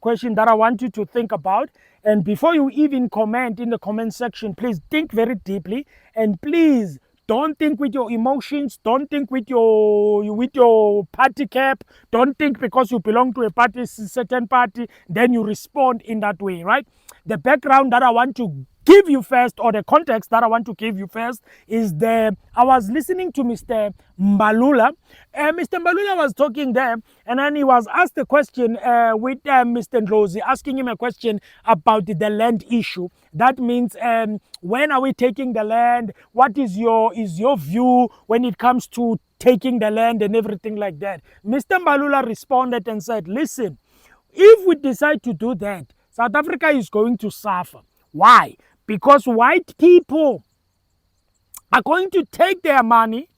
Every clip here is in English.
question that I want you to think about. And before you even comment in the comment section, please think very deeply, and please don't think with your emotions. Don't think with your party cap. Don't think because you belong to a party, certain party, then you respond in that way, right? The background that I want to give you first, or the context that I want to give you first, is I was listening to Mr. Mbalula. Mr. Mbalula was talking there, and then he was asked a question with Mr. Ndlozi, asking him a question about the land issue. That means, when are we taking the land? What is your view when it comes to taking the land and everything like that? Mr. Mbalula responded and said, listen, if we decide to do that, South Africa is going to suffer. Why? Because white people are going to take their money,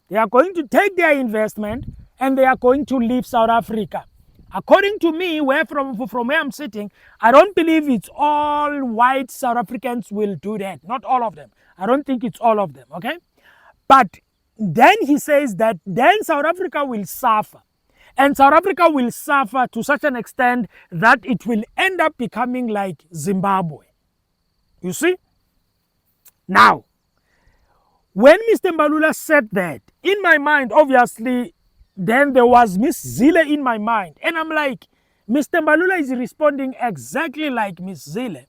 they are going to take their investment, and they are going to leave South Africa. According to me, from where I'm sitting, I don't believe it's all white South Africans will do that. Not all of them. I don't think it's all of them, okay? But then he says that then South Africa will suffer. And South Africa will suffer to such an extent that it will end up becoming like Zimbabwe. You see? Now, when Mr. Mbalula said that, in my mind, obviously, then there was Miss Zille in my mind. And I'm like, Mr. Mbalula is responding exactly like Miss Zille,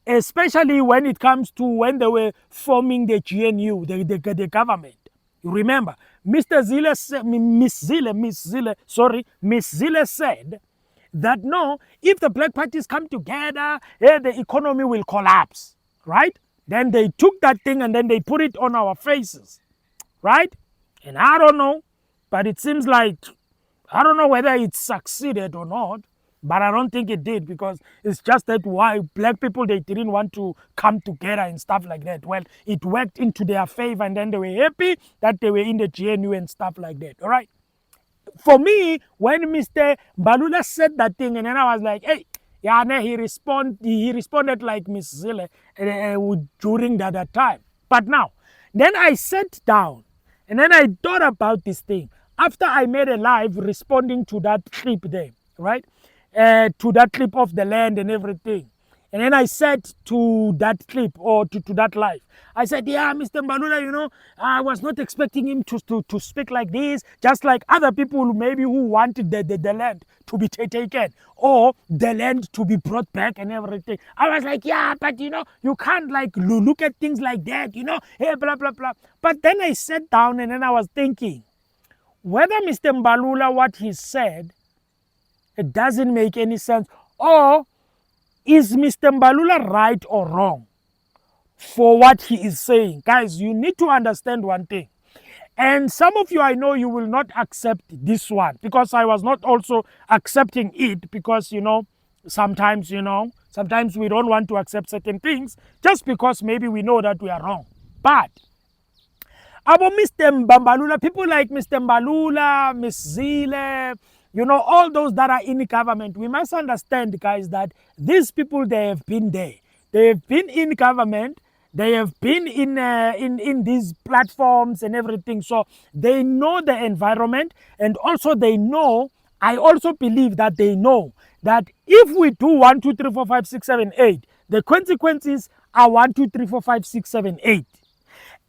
especially when it comes to when they were forming the GNU, the government. You remember, Miss Zille said that no, if the black parties come together, the economy will collapse, right? Then they took that thing and then they put it on our faces, right? And I don't know, but it seems like, I don't know whether it succeeded or not, but I don't think it did, because it's just that why black people, they didn't want to come together and stuff like that. Well, it worked into their favor, and then they were happy that they were in the GNU and stuff like that, all right? For me, when Mr. Mbalula said that thing, and then I was like, hey, yeah, he responded like Miss Zille during that time. But now, then I sat down, and then I thought about this thing. After I made a live responding to that clip there, right? To that clip of the land and everything. And then I said to that clip, or to that live, I said, yeah, Mr. Mbalula, I was not expecting him to speak like this, just like other people maybe who wanted the land to be taken, or the land to be brought back and everything. I was like, yeah, but you can't like look at things like that, hey, blah, blah, blah. But then I sat down and then I was thinking, whether Mr. Mbalula, what he said, it doesn't make any sense, or is Mr. Mbalula right or wrong for what he is saying? Guys, you need to understand one thing. And some of you, I know you will not accept this one, because I was not also accepting it, because, sometimes we don't want to accept certain things just because maybe we know that we are wrong. But about Mr. Mbalula, people like Mr. Mbalula, Miss Zille, all those that are in government, we must understand, guys, that these people, they have been there. They have been in government. They have been in these platforms and everything. So they know the environment, and also they know, I also believe that they know that if we do 1, 2, 3, 4, 5, 6, 7, 8, the consequences are 1, 2, 3, 4, 5, 6, 7, 8.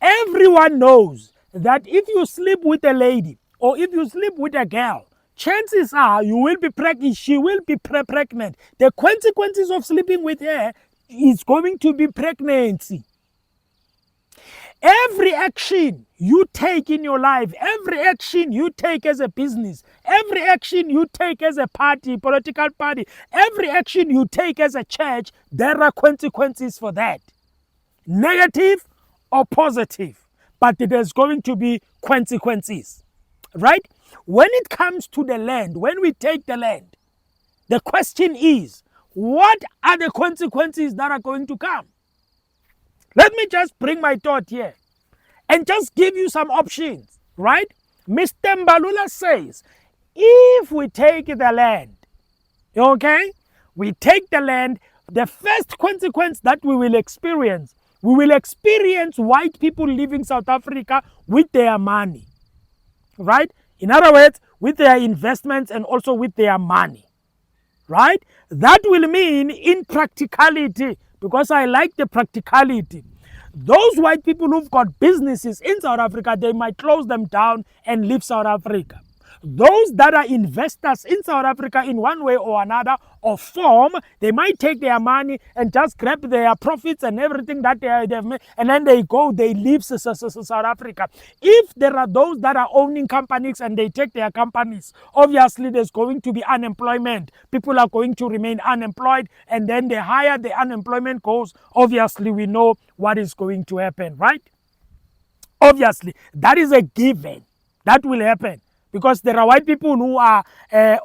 Everyone knows that if you sleep with a lady, or if you sleep with a girl, chances are you will be pregnant. She will be pregnant. The consequences of sleeping with her is going to be pregnancy. Every action you take in your life, every action you take as a business, every action you take as a party, political party, every action you take as a church, there are consequences for that. Negative or positive, but there's going to be consequences, right? When it comes to the land, when we take the land, the question is, what are the consequences that are going to come? Let me just bring my thought here and just give you some options, right? Mr. Mbalula says, if we take the land, okay, we take the land, the first consequence that we will experience white people leaving South Africa with their money, right? In other words, with their investments and also with their money, right? That will mean in practicality, because I like the practicality, those white people who've got businesses in South Africa, they might close them down and leave South Africa. Those that are investors in South Africa in one way or another or form, they might take their money and just grab their profits and everything that they've made, and then they leave South Africa. If there are those that are owning companies and they take their companies, obviously there's going to be unemployment. People are going to remain unemployed, and then the higher the unemployment goes, obviously we know what is going to happen, right? Obviously, that is a given. That will happen. Because there are white people who are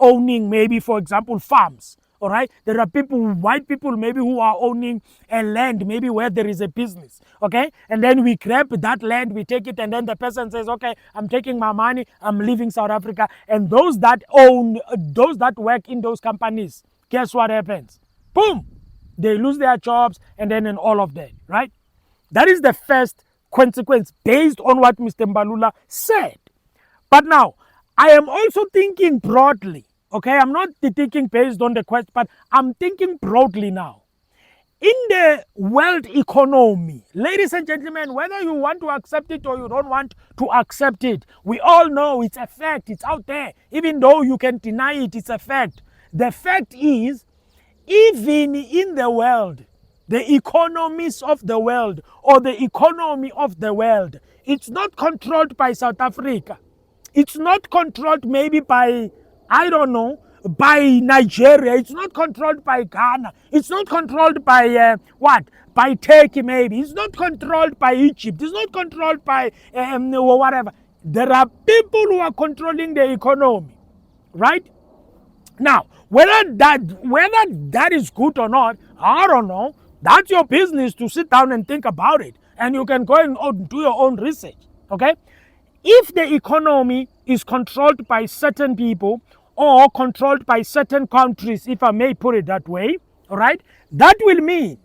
owning maybe, for example, farms. All right. There are white people maybe who are owning a land, maybe where there is a business. Okay. And then we grab that land, we take it, and then the person says, okay, I'm taking my money, I'm leaving South Africa. And those that work in those companies, guess what happens? Boom! They lose their jobs, and then in all of that, right? That is the first consequence based on what Mr. Mbalula said. But now, I am also thinking broadly, okay? I'm not thinking based on the question, but I'm thinking broadly now. In the world economy, ladies and gentlemen, whether you want to accept it or you don't want to accept it, we all know it's a fact, it's out there. Even though you can deny it, it's a fact. The fact is, even in the world, the economies of the world or the economy of the world, it's not controlled by South Africa. It's not controlled maybe by, I don't know, by Nigeria. It's not controlled by Ghana. It's not controlled by by Turkey maybe. It's not controlled by Egypt. It's not controlled by whatever. There are people who are controlling the economy, right? Now, whether that is good or not, I don't know. That's your business to sit down and think about it. And you can go and do your own research, okay? If the economy is controlled by certain people or controlled by certain countries, if I may put it that way, all right, that will mean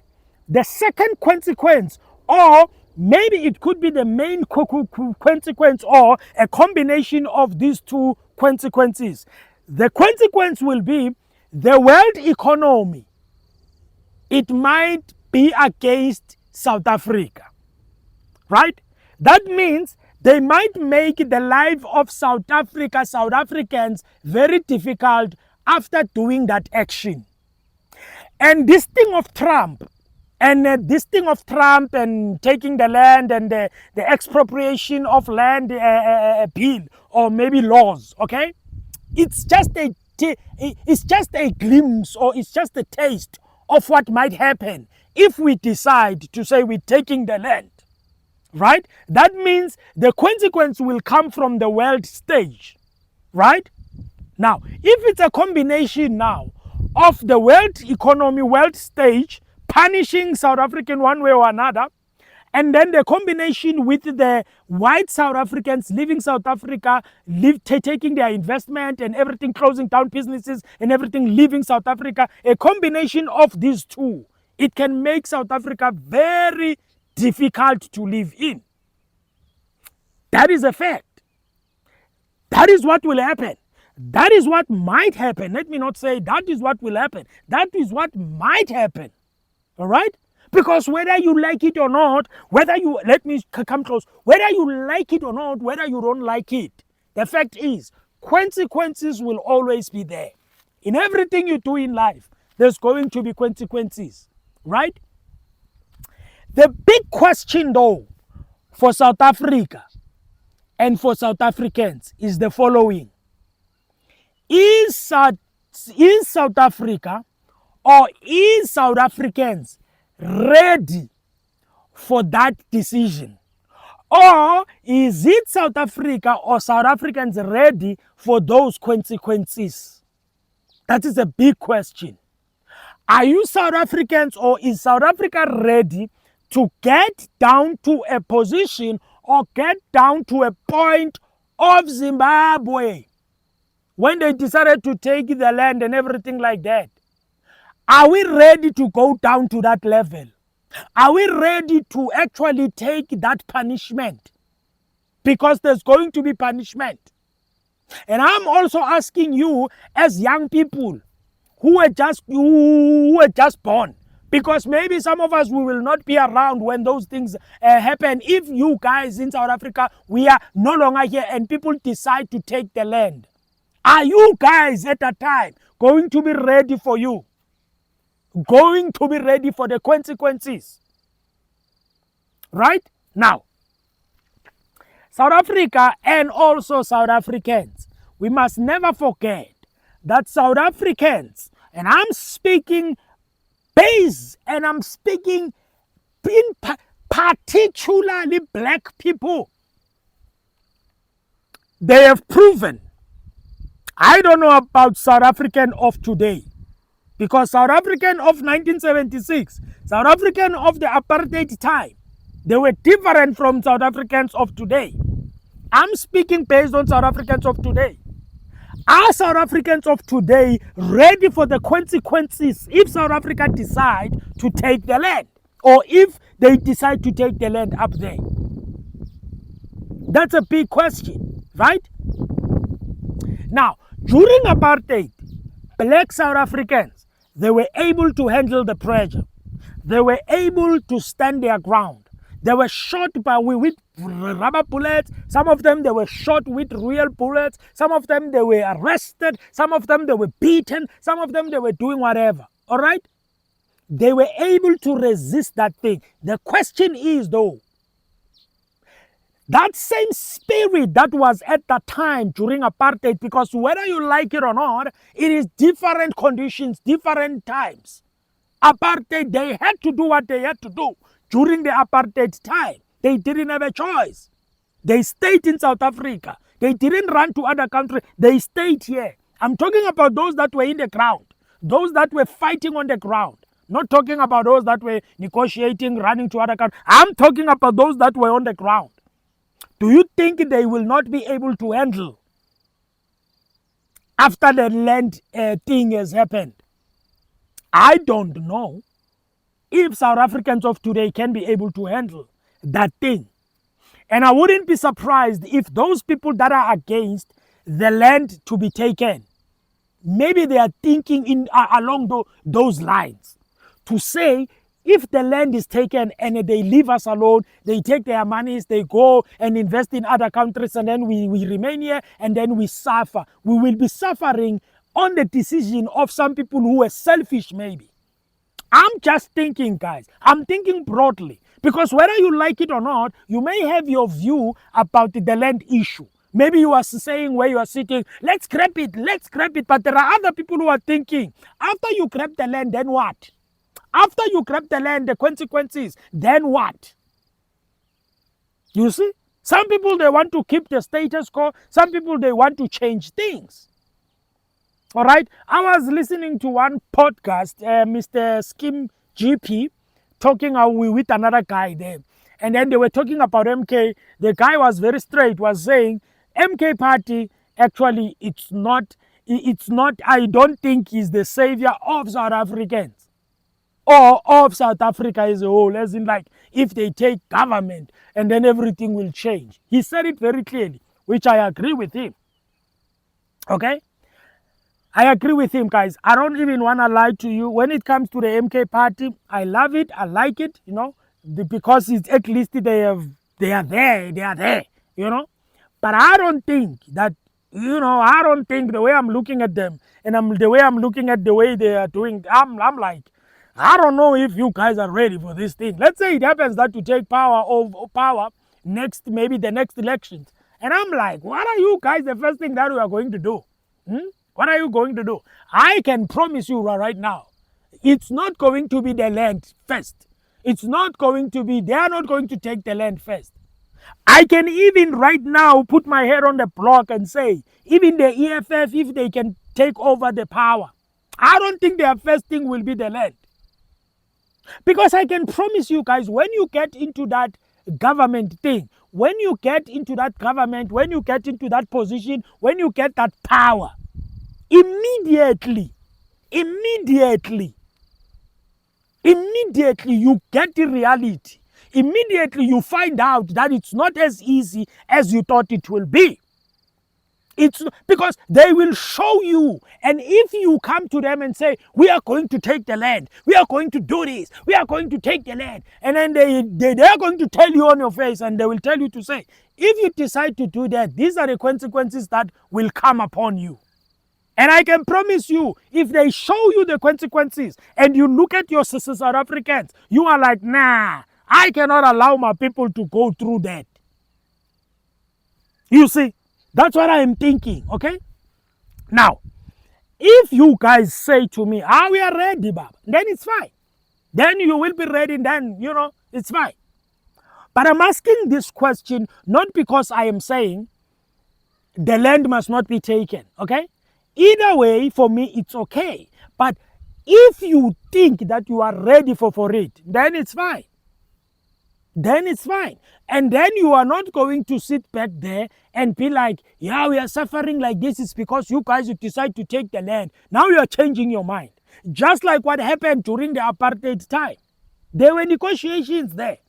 the second consequence, or maybe it could be the main consequence or a combination of these two consequences. The consequence will be the world economy. It might be against South Africa, right? That means they might make the life of South Africans very difficult after doing that action. And this thing of Trump, and taking the land and the expropriation of land bill or maybe laws, okay? It's just a glimpse, or it's just a taste of what might happen if we decide to say we're taking the land. Right? That means the consequence will come from the world stage, right? Now, if it's a combination now of the world economy, world stage, punishing South African one way or another, and then the combination with the white South Africans leaving South Africa, taking their investment and everything, closing down businesses and everything, leaving South Africa, a combination of these two, it can make South Africa very difficult to live in. That is a fact. That is what will happen. That is what might happen. Let me not say that is what will happen. That is what might happen. All right? Because whether you like it or not, let me come close, whether you like it or not, whether you don't like it, the fact is, consequences will always be there. In everything you do in life, there's going to be consequences, right? The big question, though, for South Africa and for South Africans is the following. Is South Africa or is South Africans ready for that decision? Or is it South Africa or South Africans ready for those consequences? That is a big question. Are you South Africans, or is South Africa ready to get down to a position or get down to a point of Zimbabwe when they decided to take the land and everything like that? Are we ready to go down to that level? Are we ready to actually take that punishment? Because there's going to be punishment. And I'm also asking you as young people, who were just born. Because maybe some of us, we will not be around when those things happen. If you guys in South Africa, we are no longer here and people decide to take the land, are you guys at that time going to be ready for you? Going to be ready for the consequences? Right? Now, South Africa and also South Africans, we must never forget that South Africans, and I'm speaking base, and I'm speaking in particularly black people, they have proven. I don't know about South African of today, because South African of 1976, South African of the apartheid time, they were different from South Africans of today. I'm speaking based on South Africans of today. Are South Africans of today ready for the consequences if South Africa decide to take the land, or if they decide to take the land up there? That's a big question, right? Now, during apartheid, black South Africans, they were able to handle the pressure. They were able to stand their ground. They were shot with rubber bullets. Some of them, they were shot with real bullets. Some of them, they were arrested. Some of them, they were beaten. Some of them, they were doing whatever. All right? They were able to resist that thing. The question is, though, that same spirit that was at that time during apartheid, because whether you like it or not, it is different conditions, different times. Apartheid, they had to do what they had to do during the apartheid time. They didn't have a choice. They stayed in South Africa. They didn't run to other countries. They stayed here. I'm talking about those that were in the ground, those that were fighting on the ground. Not talking about those that were negotiating, running to other countries. I'm talking about those that were on the ground. Do you think they will not be able to handle after the land thing has happened? I don't know if South Africans of today can be able to handle that thing. And I wouldn't be surprised if those people that are against the land to be taken, maybe they are thinking along those lines, to say, if the land is taken and they leave us alone, they take their monies, they go and invest in other countries, and then we remain here and then we suffer. We will be suffering on the decision of some people who are selfish, maybe. I'm just thinking, guys. I'm thinking broadly. Because whether you like it or not, you may have your view about the land issue. Maybe you are saying where you are sitting, let's grab it. But there are other people who are thinking, after you grab the land, then what? After you grab the land, the consequences, then what? You see? Some people, they want to keep the status quo. Some people, they want to change things. All right? I was listening to one podcast, Mr Skim GP, talking with another guy there. And then they were talking about MK. The guy was very straight, was saying, MK party, actually, it's not, I don't think he's the savior of South Africans or of South Africa as a whole, as in like, if they take government and then everything will change. He said it very clearly, which I agree with him. Okay? I agree with him, guys. I don't even want to lie to you. When it comes to the MK party, I love it. I like it, you know, because it's at least they are there, you know. But I don't think that, you know, I don't think the way I'm looking at them and the way I'm looking at the way they are doing, I'm like, I don't know if you guys are ready for this thing. Let's say it happens that you take power next, maybe the next elections. And I'm like, what are you guys the first thing that we are going to do? What are you going to do? I can promise you right now, it's not going to be the land first. It's not going to be, they are not going to take the land first. I can even right now put my head on the block and say, even the EFF, if they can take over the power, I don't think their first thing will be the land. Because I can promise you guys, when you get into that government thing, when you get into that government, when you get into that position, when you get that power, immediately you get the reality. Immediately you find out that it's not as easy as you thought it will be. It's because they will show you. And if you come to them and say, we are going to take the land, we are going to do this, we are going to take the land, and then they are going to tell you on your face, and they will tell you to say, if you decide to do that, these are the consequences that will come upon you. And I can promise you, if they show you the consequences and you look at your South Africans, you are like, nah, I cannot allow my people to go through that. You see, that's what I am thinking, okay? Now, if you guys say to me, we are ready, Baba, then it's fine. Then you will be ready, then, it's fine. But I'm asking this question not because I am saying the land must not be taken, okay? Either way, for me, it's okay. But if you think that you are ready for it, then it's fine. Then it's fine. And then you are not going to sit back there and be like, yeah, we are suffering like this. It's because you guys decide to take the land. Now you are changing your mind. Just like what happened during the apartheid time. There were negotiations there.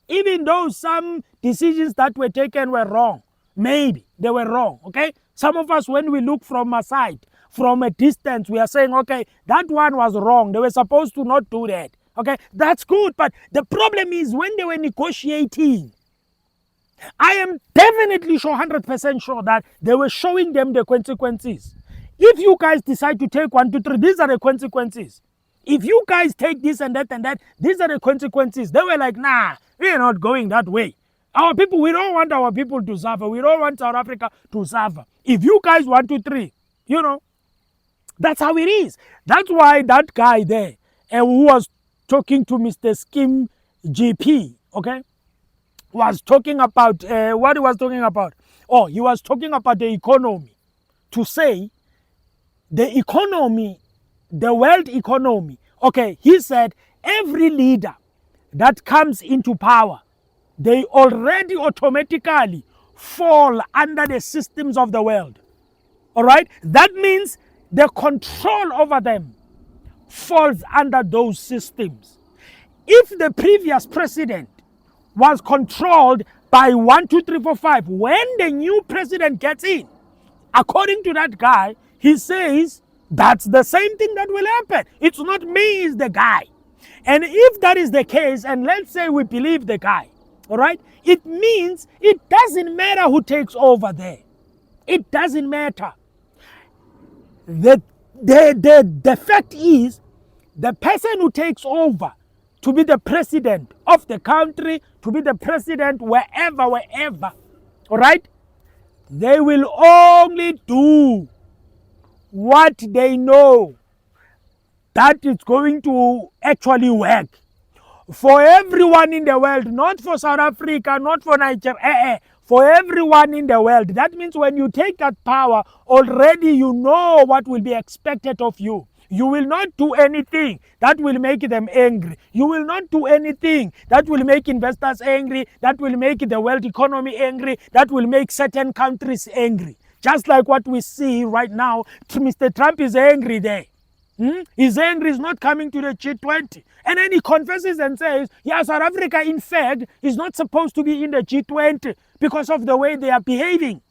Even though some decisions that were taken were wrong. Maybe they were wrong, okay? Some of us, when we look from a side, from a distance, we are saying, okay, that one was wrong. They were supposed to not do that. Okay, that's good. But the problem is when they were negotiating, I am definitely sure, 100% sure that they were showing them the consequences. If you guys decide to take 1, 2, 3, these are the consequences. If you guys take this and that, these are the consequences. They were like, nah, we are not going that way. Our people, we don't want our people to suffer. We don't want South Africa to suffer. If you guys 1, 2, 3, that's how it is. That's why that guy there, who was talking to Mr. Skim GP, okay, was talking about, what he was talking about? Oh, he was talking about the economy. To say, the economy, the world economy, okay, he said every leader that comes into power, they already automatically fall under the systems of the world. All right? That means the control over them falls under those systems. If the previous president was controlled by 1, 2, 3, 4, 5, when the new president gets in, according to that guy, he says that's the same thing that will happen. It's not me, it's the guy. And if that is the case, and let's say we believe the guy, all right, it means it doesn't matter who takes over there. It doesn't matter. The fact is, the person who takes over to be the president of the country, to be the president wherever, all right, they will only do what they know that is going to actually work for everyone in the world, not for South Africa, not for Nigeria, for everyone in the world. That means when you take that power, already you know what will be expected of you. You will not do anything that will make them angry. You will not do anything that will make investors angry, that will make the world economy angry, that will make certain countries angry. Just like what we see right now, Mr. Trump is angry there. He's angry, he's not coming to the G20. And then he confesses and says, yeah, South Africa, in fact, is not supposed to be in the G20 because of the way they are behaving.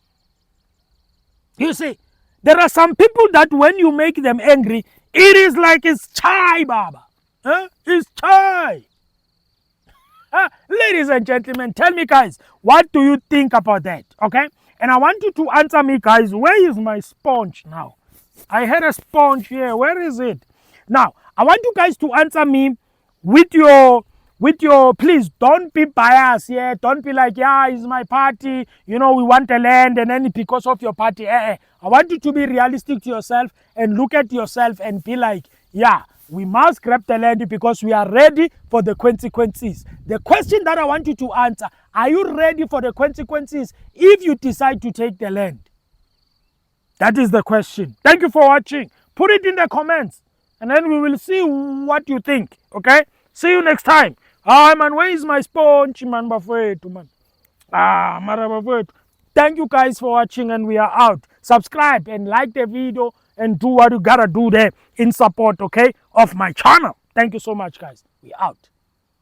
You see, there are some people that when you make them angry, it is like it's chai, Baba. It's chai. Ladies and gentlemen, tell me, guys, what do you think about that? Okay? And I want you to answer me, guys. Where is my sponge now? I had a sponge here. Where is it? Now, I want you guys to answer me with your, please don't be biased here. Don't be like, yeah, it's my party. We want the land and then because of your party. I want you to be realistic to yourself and look at yourself and be like, yeah, we must grab the land because we are ready for the consequences. The question that I want you to answer, are you ready for the consequences if you decide to take the land? That is the question. Thank you for watching. Put it in the comments and then we will see what you think. Okay? See you next time. Man, where is my sponge? Man, man. Thank you guys for watching and we are out. Subscribe and like the video and do what you gotta do there in support, okay, of my channel. Thank you so much, guys. We out.